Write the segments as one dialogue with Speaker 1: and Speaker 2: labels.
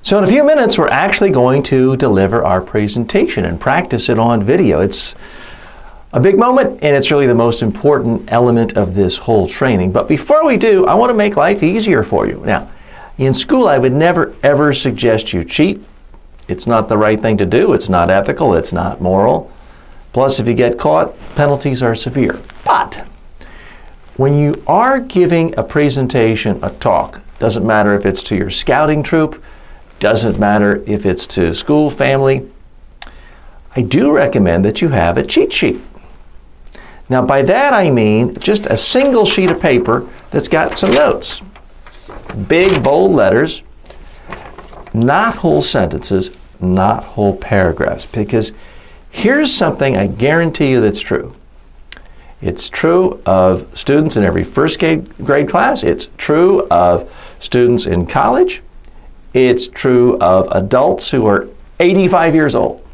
Speaker 1: So in a few minutes, we're actually going to deliver our presentation and practice it on video. It's a big moment, and it's really the most important element of this whole training. But before we do, I want to make life easier for you. Now, in school, I would never, ever suggest you cheat. It's not the right thing to do. It's not ethical. It's not moral. Plus, if you get caught, penalties are severe. But when you are giving a presentation, a talk, doesn't matter if it's to your scouting troop, doesn't matter if it's to school, family, I do recommend that you have a cheat sheet. Now by that I mean just a single sheet of paper that's got some notes. Big, bold letters, not whole sentences, not whole paragraphs. Because here's something I guarantee you that's true. It's true of students in every first grade class. It's true of students in college. It's true of adults who are 85 years old.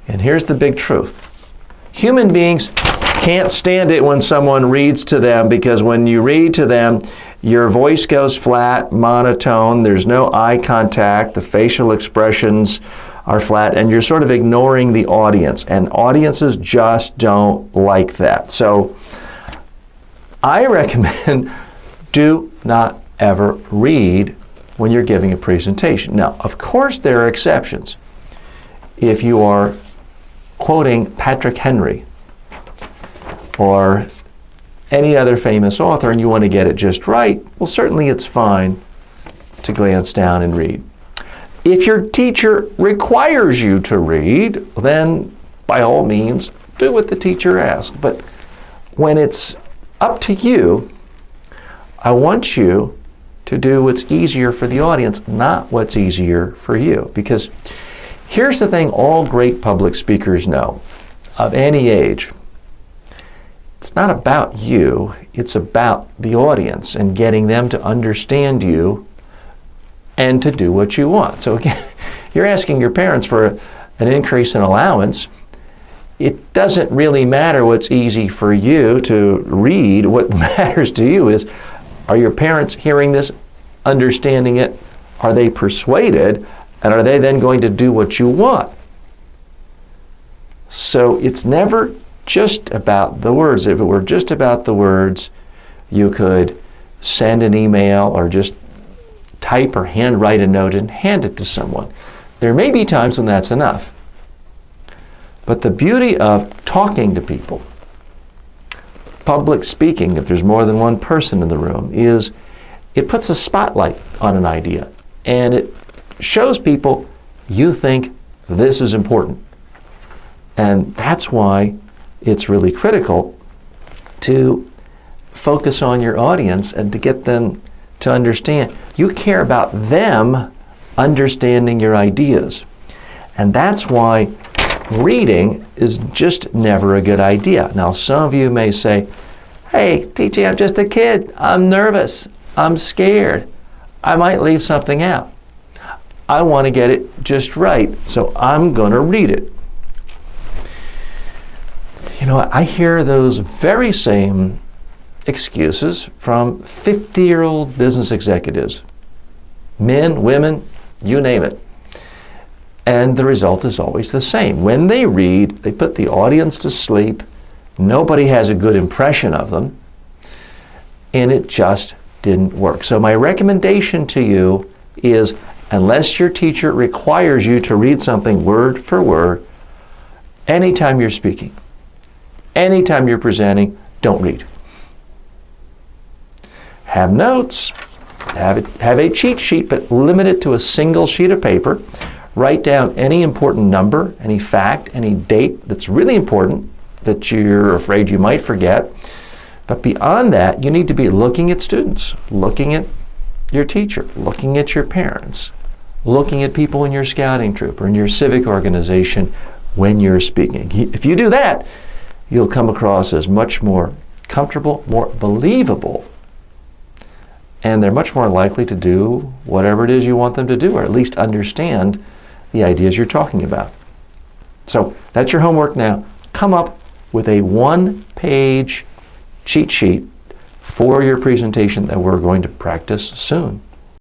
Speaker 1: And here's the big truth. Human beings can't stand it when someone reads to them, because when you read to them, your voice goes flat, monotone, there's no eye contact, the facial expressions are flat, and you're sort of ignoring the audience. And audiences just don't like that. So I recommend do not ever read when you're giving a presentation. Now, of course, there are exceptions. If you are quoting Patrick Henry or any other famous author and you want to get it just right, well, certainly it's fine to glance down and read. If your teacher requires you to read, then by all means, do what the teacher asks. But when it's up to you, I want you to do what's easier for the audience, not what's easier for you. Because here's the thing all great public speakers know, of any age. It's not about you, it's about the audience and getting them to understand you and to do what you want. So again, you're asking your parents for an increase in allowance. It doesn't really matter what's easy for you to read. What matters to you is, are your parents hearing this, understanding it? Are they persuaded? And are they then going to do what you want? So it's never just about the words. If it were just about the words, you could send an email or just type or handwrite a note and hand it to someone. There may be times when that's enough. But the beauty of talking to people, public speaking, if there's more than one person in the room, is it puts a spotlight on an idea and it shows people you think this is important. And that's why it's really critical to focus on your audience and to get them to understand. You care about them understanding your ideas. And that's why reading is just never a good idea. Now, some of you may say, hey, TJ, I'm just a kid. I'm nervous. I'm scared. I might leave something out. I want to get it just right, so I'm going to read it. You know, I hear those very same excuses from 50-year-old business executives. Men, women, you name it. And the result is always the same. When they read, they put the audience to sleep. Nobody has a good impression of them. And it just didn't work. So my recommendation to you is, unless your teacher requires you to read something word for word, anytime you're speaking, anytime you're presenting, don't read. Have notes, have a cheat sheet, but limit it to a single sheet of paper. Write down any important number, any fact, any date that's really important that you're afraid you might forget. But beyond that, you need to be looking at students, looking at your teacher, looking at your parents, looking at people in your scouting troop or in your civic organization when you're speaking. If you do that, you'll come across as much more comfortable, more believable, and they're much more likely to do whatever it is you want them to do, or at least understand the ideas you're talking about. So that's your homework now. Come up with a one-page cheat sheet for your presentation that we're going to practice soon.